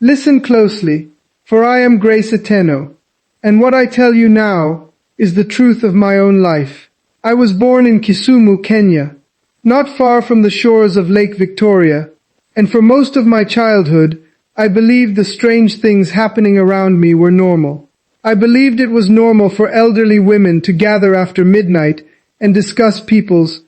Listen closely, for I am Grace Eteno, and what I tell you now is the truth of my own life. I was born in Kisumu, Kenya, not far from the shores of Lake Victoria, and for most of my childhood, I believed the strange things happening around me were normal. I believed it was normal for elderly women to gather after midnight and discuss people's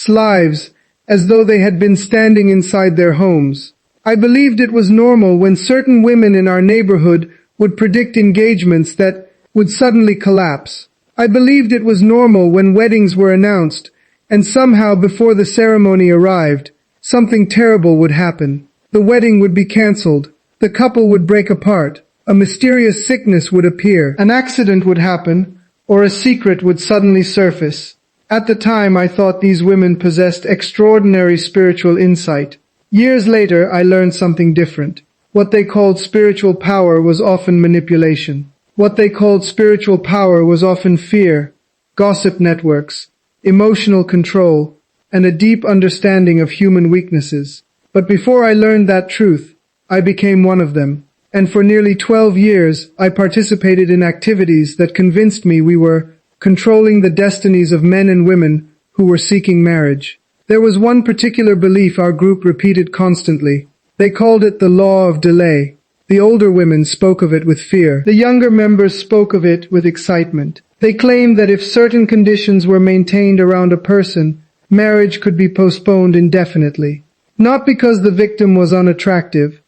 lives as though they had been standing inside their homes. I believed it was normal when certain women in our neighborhood would predict engagements that would suddenly collapse. I believed it was normal when weddings were announced, and somehow before the ceremony arrived, something terrible would happen. The wedding would be cancelled, the couple would break apart, a mysterious sickness would appear, an accident would happen, or a secret would suddenly surface. At the time I thought these women possessed extraordinary spiritual insight. Years later I learned something different. What they called spiritual power was often manipulation. What they called spiritual power was often fear, gossip networks, emotional control, and a deep understanding of human weaknesses. But before I learned that truth, I became one of them. And for nearly 12 years, I participated in activities that convinced me we were controlling the destinies of men and women who were seeking marriage. There was one particular belief our group repeated constantly. They called it the law of delay. The older women spoke of it with fear. The younger members spoke of it with excitement. They claimed that if certain conditions were maintained around a person, marriage could be postponed indefinitely. Not because the victim was unattractive,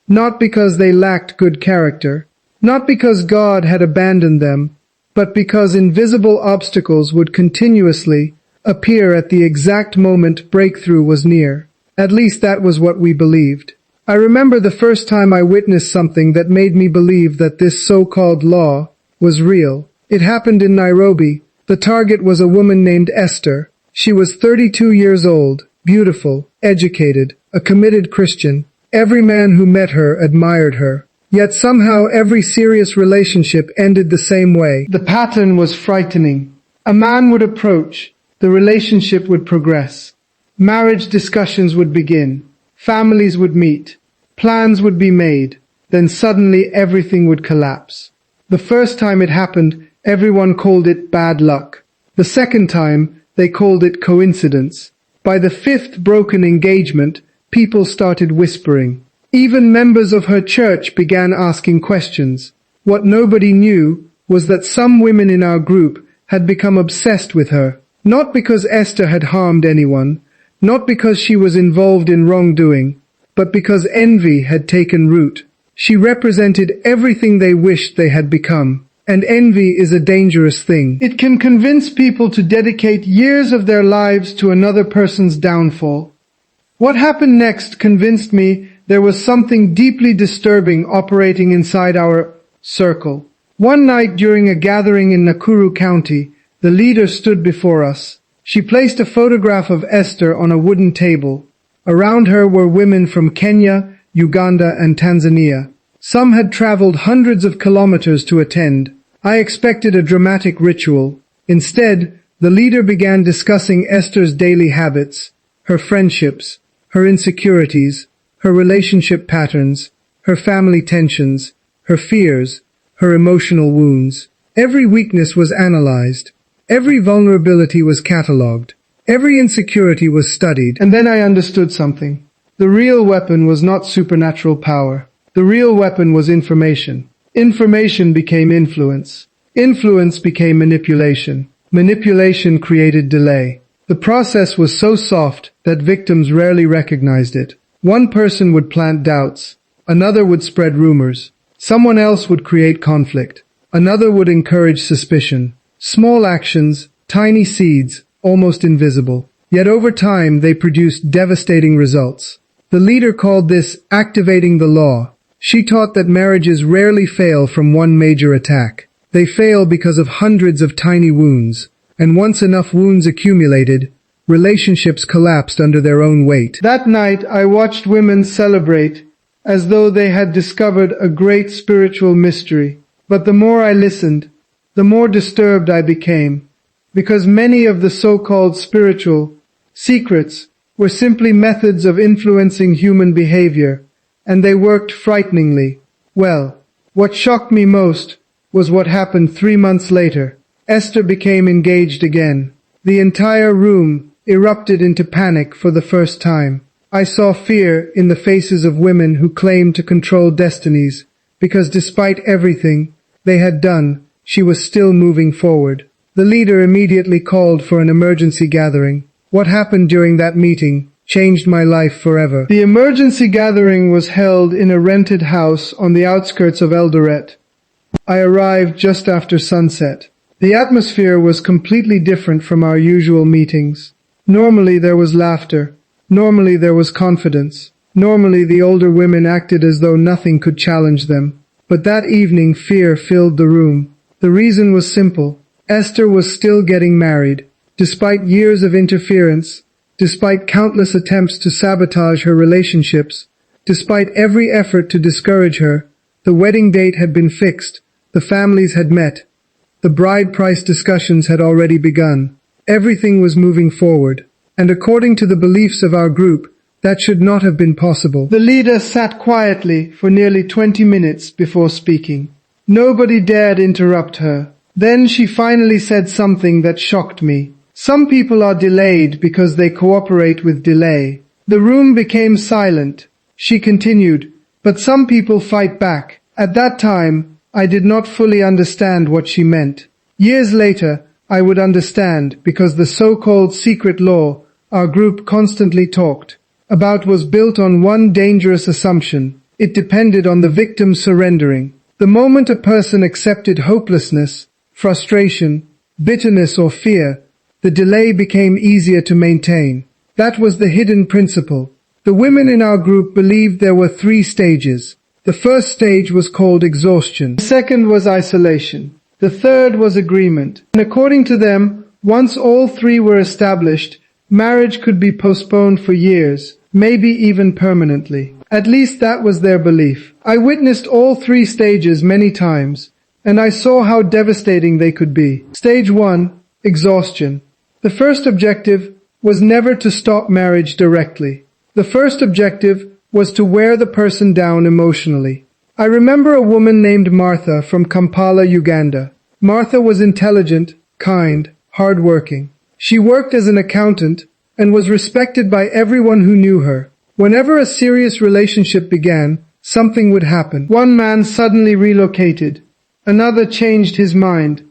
not because they lacked good character, not because God had abandoned them, but because invisible obstacles would continuously appear at the exact moment breakthrough was near. At least that was what we believed. I remember the first time I witnessed something that made me believe that this so-called law was real. It happened in Nairobi. The target was a woman named Esther. She was 32 years old, beautiful, educated, a committed Christian. Every man who met her admired her. Yet somehow every serious relationship ended the same way. The pattern was frightening. A man would approach. The relationship would progress. Marriage discussions would begin. Families would meet. Plans would be made. Then suddenly everything would collapse. The first time it happened, everyone called it bad luck. The second time, they called it coincidence. By the fifth broken engagement, people started whispering. Even members of her church began asking questions. What nobody knew was that some women in our group had become obsessed with her. Not because Esther had harmed anyone, not because she was involved in wrongdoing, but because envy had taken root. She represented everything they wished they had become. And envy is a dangerous thing. It can convince people to dedicate years of their lives to another person's downfall. What happened next convinced me there was something deeply disturbing operating inside our circle. One night during a gathering in Nakuru County, the leader stood before us. She placed a photograph of Esther on a wooden table. Around her were women from Kenya, Uganda, and Tanzania. Some had traveled hundreds of kilometers to attend. I expected a dramatic ritual. Instead, the leader began discussing Esther's daily habits, her friendships, her insecurities, her relationship patterns, her family tensions, her fears, her emotional wounds. Every weakness was analyzed. Every vulnerability was catalogued. Every insecurity was studied. And then I understood something. The real weapon was not supernatural power. The real weapon was information. Information became influence. Influence became manipulation. Manipulation created delay. The process was so soft that victims rarely recognized it. One person would plant doubts. Another would spread rumors. Someone else would create conflict. Another would encourage suspicion. Small actions, tiny seeds, almost invisible. Yet over time they produced devastating results. The leader called this activating the law. She taught that marriages rarely fail from one major attack. They fail because of hundreds of tiny wounds. And once enough wounds accumulated, relationships collapsed under their own weight. That night I watched women celebrate as though they had discovered a great spiritual mystery. But the more I listened, the more disturbed I became, because many of the so-called spiritual secrets were simply methods of influencing human behavior, and they worked frighteningly. Well, what shocked me most was what happened 3 months later. Esther became engaged again. The entire room erupted into panic for the first time. I saw fear in the faces of women who claimed to control destinies, because despite everything they had done, she was still moving forward. The leader immediately called for an emergency gathering. What happened during that meeting changed my life forever. The emergency gathering was held in a rented house on the outskirts of Eldoret. I arrived just after sunset. The atmosphere was completely different from our usual meetings. Normally there was laughter. Normally there was confidence. Normally the older women acted as though nothing could challenge them. But that evening fear filled the room. The reason was simple. Esther was still getting married. Despite years of interference, despite countless attempts to sabotage her relationships, despite every effort to discourage her, the wedding date had been fixed. The families had met. The bride price discussions had already begun. Everything was moving forward. And according to the beliefs of our group, that should not have been possible. The leader sat quietly for nearly 20 minutes before speaking. Nobody dared interrupt her. Then she finally said something that shocked me. Some people are delayed because they cooperate with delay. The room became silent. She continued, but some people fight back. At that time, I did not fully understand what she meant. Years later, I would understand because the so-called secret law our group constantly talked about was built on one dangerous assumption. It depended on the victim surrendering. The moment a person accepted hopelessness, frustration, bitterness or fear, the delay became easier to maintain. That was the hidden principle. The women in our group believed there were 3 stages. The first stage was called exhaustion. The second was isolation. The third was agreement. And according to them, once all 3 were established, marriage could be postponed for years, maybe even permanently. At least that was their belief. I witnessed all 3 stages many times, and I saw how devastating they could be. Stage 1, exhaustion. The first objective was never to stop marriage directly. The first objective was to wear the person down emotionally. I remember a woman named Martha from Kampala, Uganda. Martha was intelligent, kind, hard-working. She worked as an accountant and was respected by everyone who knew her. Whenever a serious relationship began, something would happen. One man suddenly relocated. Another changed his mind.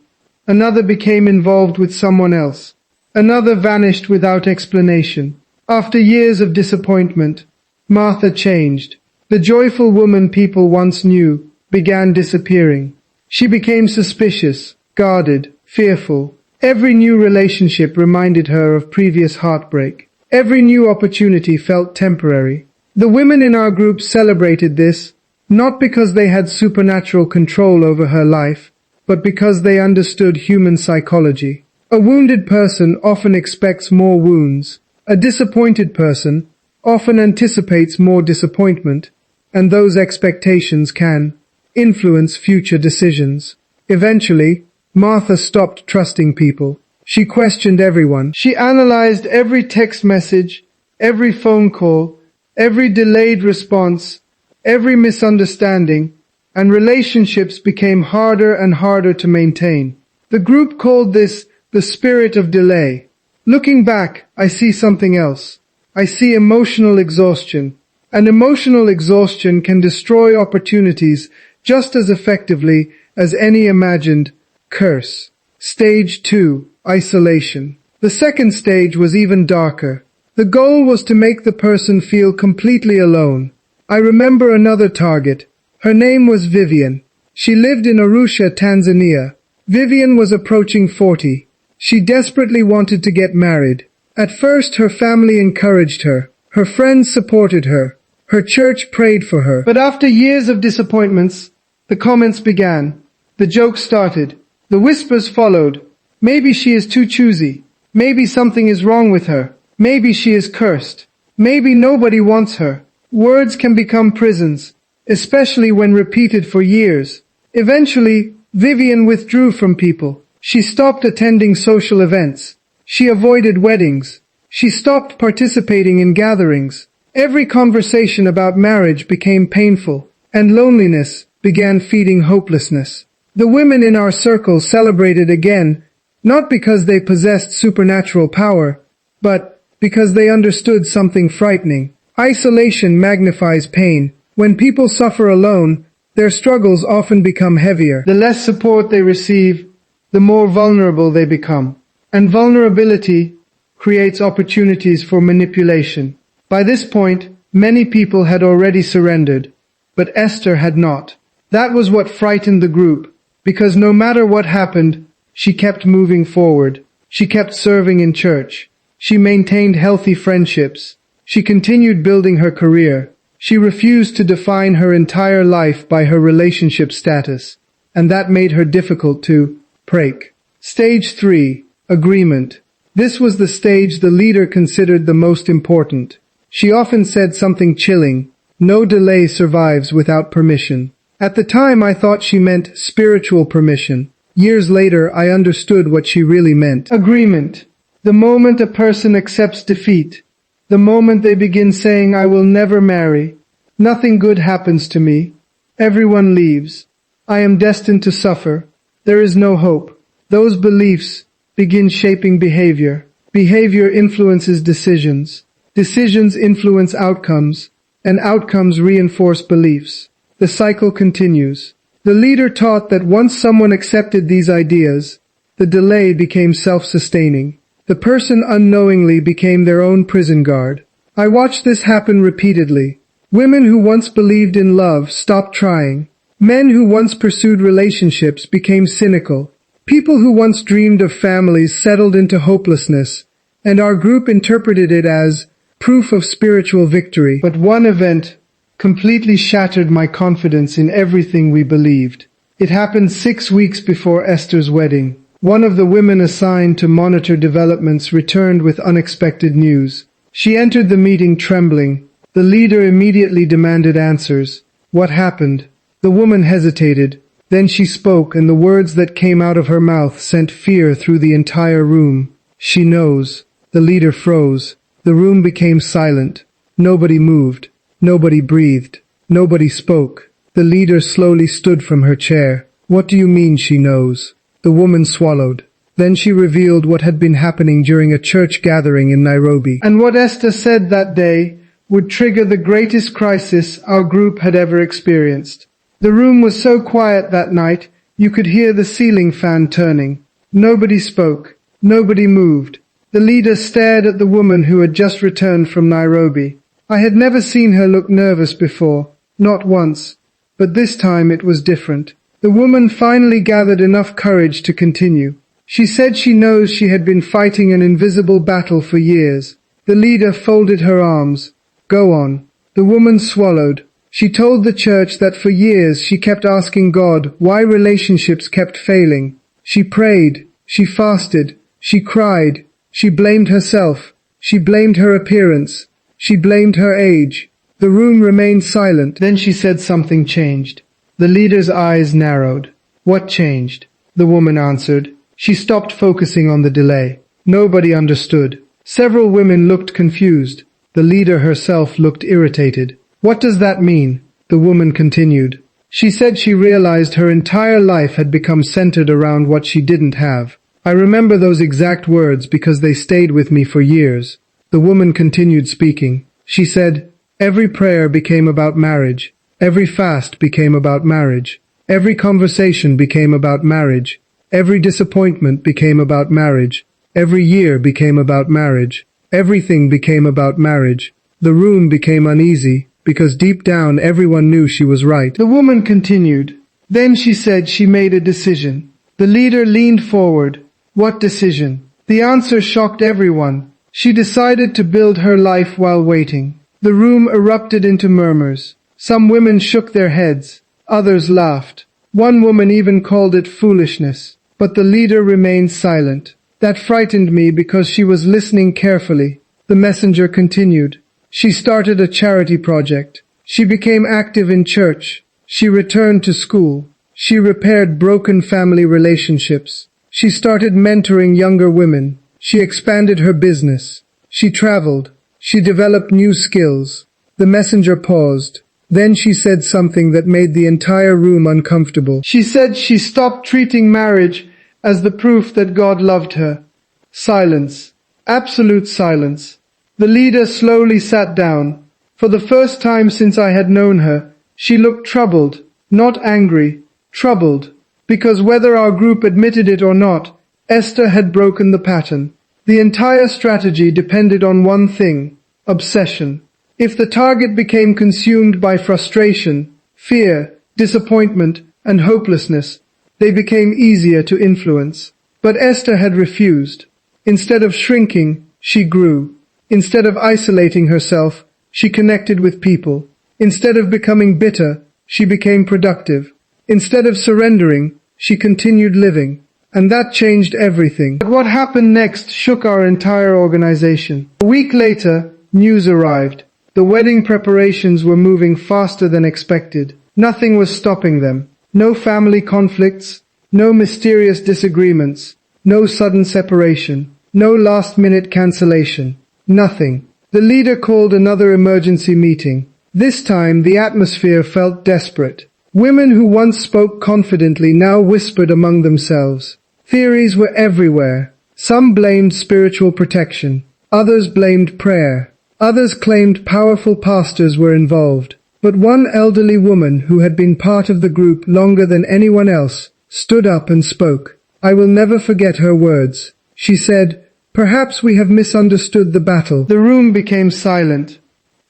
Another became involved with someone else. Another vanished without explanation. After years of disappointment, Martha changed. The joyful woman people once knew began disappearing. She became suspicious, guarded, fearful. Every new relationship reminded her of previous heartbreak. Every new opportunity felt temporary. The women in our group celebrated this, not because they had supernatural control over her life, but because they understood human psychology. A wounded person often expects more wounds. A disappointed person often anticipates more disappointment, and those expectations can influence future decisions. Eventually, Martha stopped trusting people. She questioned everyone. She analyzed every text message, every phone call, every delayed response, every misunderstanding, and relationships became harder and harder to maintain. The group called this the spirit of delay. Looking back, I see something else. I see emotional exhaustion. And emotional exhaustion can destroy opportunities just as effectively as any imagined curse. Stage 2, isolation. The second stage was even darker. The goal was to make the person feel completely alone. I remember another target. Her name was Vivian. She lived in Arusha, Tanzania. Vivian was approaching 40. She desperately wanted to get married. At first, her family encouraged her. Her friends supported her. Her church prayed for her. But after years of disappointments, the comments began. The jokes started. The whispers followed. Maybe she is too choosy. Maybe something is wrong with her. Maybe she is cursed. Maybe nobody wants her. Words can become prisons, especially when repeated for years. Eventually, Vivian withdrew from people. She stopped attending social events. She avoided weddings. She stopped participating in gatherings. Every conversation about marriage became painful, and loneliness began feeding hopelessness. The women in our circle celebrated again, not because they possessed supernatural power, but because they understood something frightening. Isolation magnifies pain. When people suffer alone, their struggles often become heavier. The less support they receive, the more vulnerable they become. And vulnerability creates opportunities for manipulation. By this point, many people had already surrendered, but Esther had not. That was what frightened the group, because no matter what happened, she kept moving forward. She kept serving in church. She maintained healthy friendships. She continued building her career. She refused to define her entire life by her relationship status, and that made her difficult to break. Stage 3. Agreement. This was the stage the leader considered the most important. She often said something chilling: "No delay survives without permission." At the time I thought she meant spiritual permission. Years later I understood what she really meant. Agreement. The moment a person accepts defeat, the moment they begin saying, "I will never marry, nothing good happens to me, everyone leaves, I am destined to suffer, there is no hope," those beliefs begin shaping behavior. Behavior influences decisions. Decisions influence outcomes, and outcomes reinforce beliefs. The cycle continues. The leader taught that once someone accepted these ideas, the delay became self-sustaining. The person unknowingly became their own prison guard. I watched this happen repeatedly. Women who once believed in love stopped trying. Men who once pursued relationships became cynical. People who once dreamed of families settled into hopelessness, and our group interpreted it as proof of spiritual victory. But one event completely shattered my confidence in everything we believed. It happened 6 weeks before Esther's wedding. One of the women assigned to monitor developments returned with unexpected news. She entered the meeting trembling. The leader immediately demanded answers. What happened? The woman hesitated. Then she spoke, and the words that came out of her mouth sent fear through the entire room. "She knows." The leader froze. The room became silent. Nobody moved. Nobody breathed. Nobody spoke. The leader slowly stood from her chair. "What do you mean she knows?" The woman swallowed. Then she revealed what had been happening during a church gathering in Nairobi. And what Esther said that day would trigger the greatest crisis our group had ever experienced. The room was so quiet that night, you could hear the ceiling fan turning. Nobody spoke. Nobody moved. The leader stared at the woman who had just returned from Nairobi. I had never seen her look nervous before, not once. But this time it was different. The woman finally gathered enough courage to continue. She said she knows she had been fighting an invisible battle for years. The leader folded her arms. "Go on." The woman swallowed. She told the church that for years she kept asking God why relationships kept failing. She prayed. She fasted. She cried. She blamed herself. She blamed her appearance. She blamed her age. The room remained silent. Then she said something changed. The leader's eyes narrowed. "What changed?" The woman answered. She stopped focusing on the delay. Nobody understood. Several women looked confused. The leader herself looked irritated. "What does that mean?" The woman continued. She said she realized her entire life had become centered around what she didn't have. I remember those exact words because they stayed with me for years. The woman continued speaking. She said, "Every prayer became about marriage. Every fast became about marriage. Every conversation became about marriage. Every disappointment became about marriage. Every year became about marriage. Everything became about marriage." The room became uneasy, because deep down everyone knew she was right. The woman continued. Then she said she made a decision. The leader leaned forward. What decision? The answer shocked everyone. She decided to build her life while waiting. The room erupted into murmurs. Some women shook their heads. Others laughed. One woman even called it foolishness. But the leader remained silent. That frightened me because she was listening carefully. The messenger continued. She started a charity project. She became active in church. She returned to school. She repaired broken family relationships. She started mentoring younger women. She expanded her business. She traveled. She developed new skills. The messenger paused. Then she said something that made the entire room uncomfortable. She said she stopped treating marriage as the proof that God loved her. Silence. Absolute silence. The leader slowly sat down. For the first time since I had known her, she looked troubled, not angry, troubled, because whether our group admitted it or not, Esther had broken the pattern. The entire strategy depended on one thing: obsession. If the target became consumed by frustration, fear, disappointment, and hopelessness, they became easier to influence. But Esther had refused. Instead of shrinking, she grew. Instead of isolating herself, she connected with people. Instead of becoming bitter, she became productive. Instead of surrendering, she continued living. And that changed everything. But what happened next shook our entire organization. A week later, news arrived. The wedding preparations were moving faster than expected. Nothing was stopping them. No family conflicts, no mysterious disagreements, no sudden separation, no last-minute cancellation. Nothing. The leader called another emergency meeting. This time the atmosphere felt desperate. Women who once spoke confidently now whispered among themselves. Theories were everywhere. Some blamed spiritual protection. Others blamed prayer. Others claimed powerful pastors were involved. But one elderly woman who had been part of the group longer than anyone else stood up and spoke. I will never forget her words. She said, "Perhaps we have misunderstood the battle." The room became silent.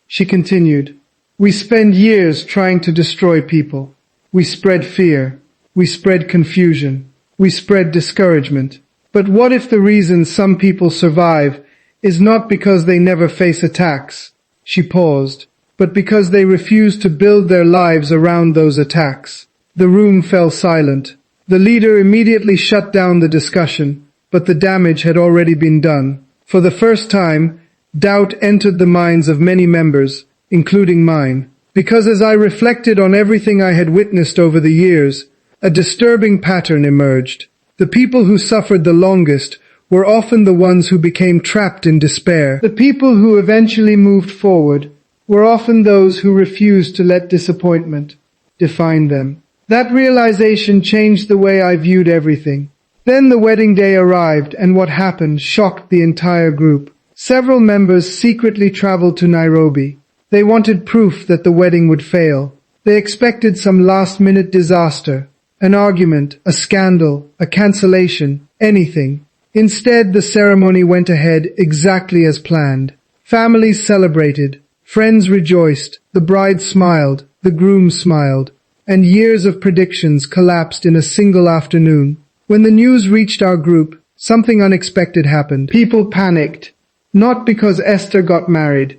She continued, "We spend years trying to destroy people. We spread fear. We spread confusion. We spread discouragement. But what if the reason some people survive is not because they never face attacks?" She paused. "But because they refuse to build their lives around those attacks." The room fell silent. The leader immediately shut down the discussion, but the damage had already been done. For the first time, doubt entered the minds of many members, including mine. Because as I reflected on everything I had witnessed over the years, a disturbing pattern emerged. The people who suffered the longest were often the ones who became trapped in despair. The people who eventually moved forward were often those who refused to let disappointment define them. That realization changed the way I viewed everything. Then the wedding day arrived, and what happened shocked the entire group. Several members secretly traveled to Nairobi. They wanted proof that the wedding would fail. They expected some last-minute disaster, an argument, a scandal, a cancellation, anything. Instead, the ceremony went ahead exactly as planned. Families celebrated, friends rejoiced, the bride smiled, the groom smiled, and years of predictions collapsed in a single afternoon. When the news reached our group, something unexpected happened. People panicked, not because Esther got married,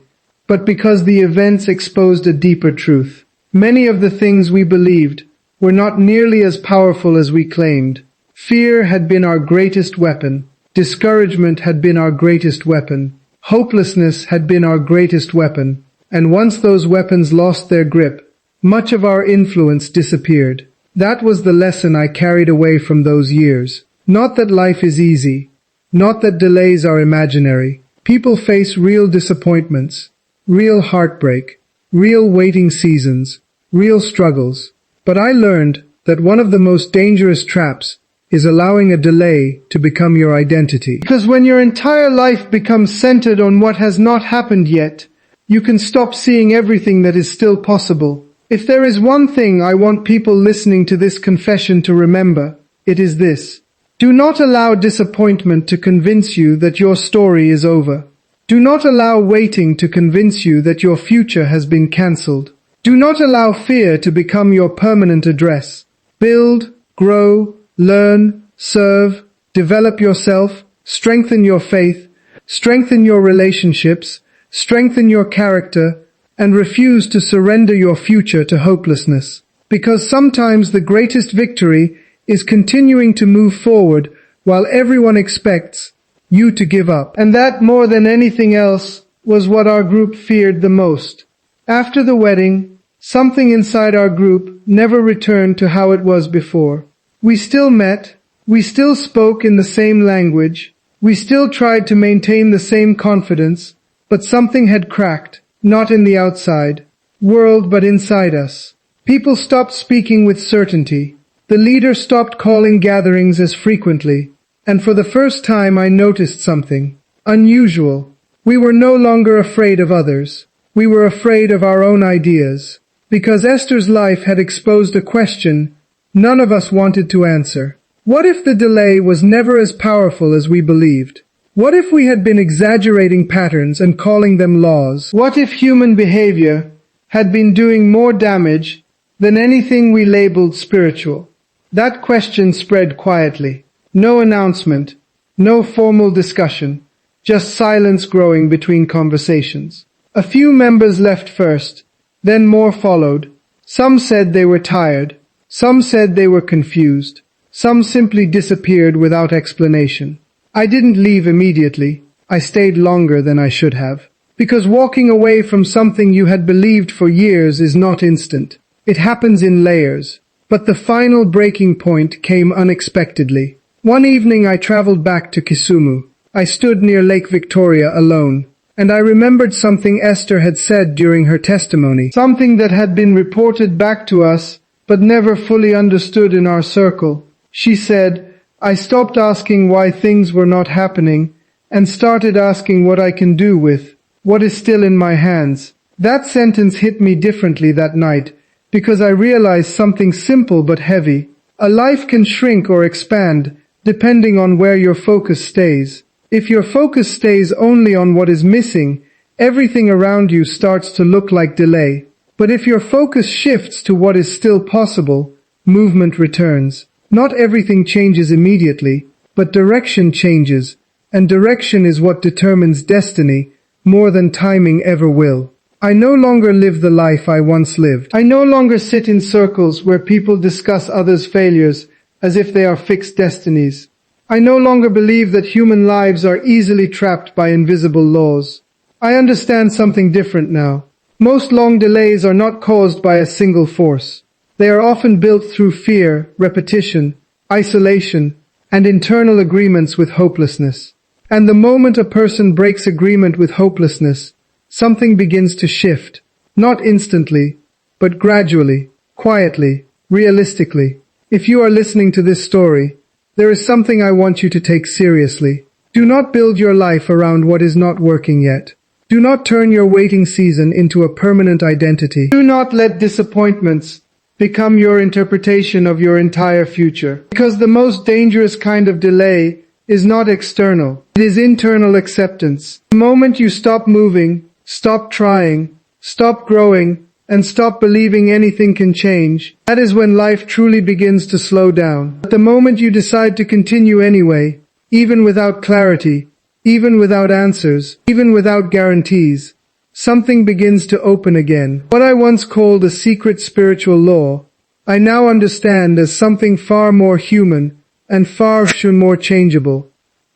but because the events exposed a deeper truth. Many of the things we believed were not nearly as powerful as we claimed. Fear had been our greatest weapon. Discouragement had been our greatest weapon. Hopelessness had been our greatest weapon. And once those weapons lost their grip, much of our influence disappeared. That was the lesson I carried away from those years. Not that life is easy. Not that delays are imaginary. People face real disappointments, real heartbreak, real waiting seasons, real struggles. But I learned that one of the most dangerous traps is allowing a delay to become your identity. Because when your entire life becomes centered on what has not happened yet, you can stop seeing everything that is still possible. If there is one thing I want people listening to this confession to remember, it is this. Do not allow disappointment to convince you that your story is over. Do not allow waiting to convince you that your future has been cancelled. Do not allow fear to become your permanent address. Build, grow, learn, serve, develop yourself, strengthen your faith, strengthen your relationships, strengthen your character, and refuse to surrender your future to hopelessness. Because sometimes the greatest victory is continuing to move forward while everyone expects you to give up. And that, more than anything else, was what our group feared the most. After the wedding, something inside our group never returned to how it was before. We still met, we still spoke in the same language, we still tried to maintain the same confidence, but something had cracked, not in the outside, world but inside us. People stopped speaking with certainty. The leader stopped calling gatherings as frequently. And for the first time I noticed something unusual. We were no longer afraid of others. We were afraid of our own ideas. Because Esther's life had exposed a question none of us wanted to answer. What if the delay was never as powerful as we believed? What if we had been exaggerating patterns and calling them laws? What if human behavior had been doing more damage than anything we labeled spiritual? That question spread quietly. No announcement, no formal discussion, just silence growing between conversations. A few members left first, then more followed. Some said they were tired, some said they were confused, some simply disappeared without explanation. I didn't leave immediately. I stayed longer than I should have. Because walking away from something you had believed for years is not instant. It happens in layers. But the final breaking point came unexpectedly. One evening I traveled back to Kisumu. I stood near Lake Victoria alone, and I remembered something Esther had said during her testimony, something that had been reported back to us, but never fully understood in our circle. She said, I stopped asking why things were not happening, and started asking what I can do with what is still in my hands. That sentence hit me differently that night, because I realized something simple but heavy. A life can shrink or expand, depending on where your focus stays. If your focus stays only on what is missing, everything around you starts to look like delay. But if your focus shifts to what is still possible, movement returns. Not everything changes immediately, but direction changes, and direction is what determines destiny more than timing ever will. I no longer live the life I once lived. I no longer sit in circles where people discuss others' failures as if they are fixed destinies. I no longer believe that human lives are easily trapped by invisible laws. I understand something different now. Most long delays are not caused by a single force. They are often built through fear, repetition, isolation, and internal agreements with hopelessness. And the moment a person breaks agreement with hopelessness, something begins to shift. Not instantly, but gradually, quietly, realistically. If you are listening to this story, there is something I want you to take seriously. Do not build your life around what is not working yet. Do not turn your waiting season into a permanent identity. Do not let disappointments become your interpretation of your entire future. Because the most dangerous kind of delay is not external. It is internal acceptance. The moment you stop moving, stop trying, stop growing, and stop believing anything can change, that is when life truly begins to slow down. But the moment you decide to continue anyway, even without clarity, even without answers, even without guarantees, something begins to open again. What I once called a secret spiritual law, I now understand as something far more human and far more changeable.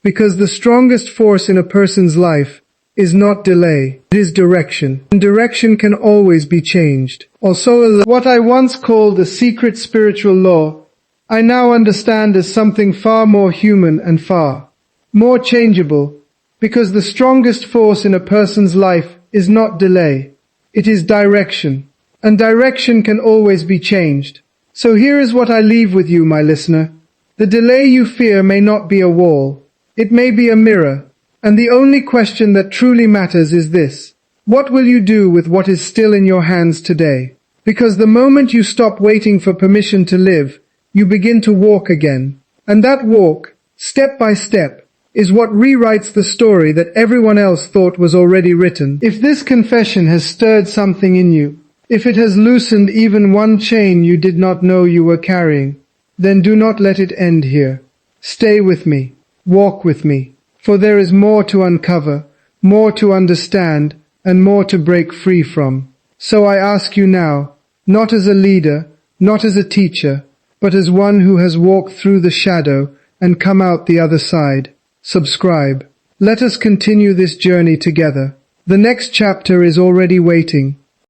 Because the strongest force in a person's life is not delay, it is direction. And direction can always be changed. Also, what I once called a secret spiritual law, I now understand as something far more human and far more changeable. Because the strongest force in a person's life is not delay, it is direction. And direction can always be changed. So here is what I leave with you, my listener. The delay you fear may not be a wall. It may be a mirror. And the only question that truly matters is this. What will you do with what is still in your hands today? Because the moment you stop waiting for permission to live, you begin to walk again. And that walk, step by step, is what rewrites the story that everyone else thought was already written. If this confession has stirred something in you, if it has loosened even one chain you did not know you were carrying, then do not let it end here. Stay with me. Walk with me. For there is more to uncover, more to understand, and more to break free from. So I ask you now, not as a leader, not as a teacher, but as one who has walked through the shadow and come out the other side. Subscribe. Let us continue this journey together. The next chapter is already waiting.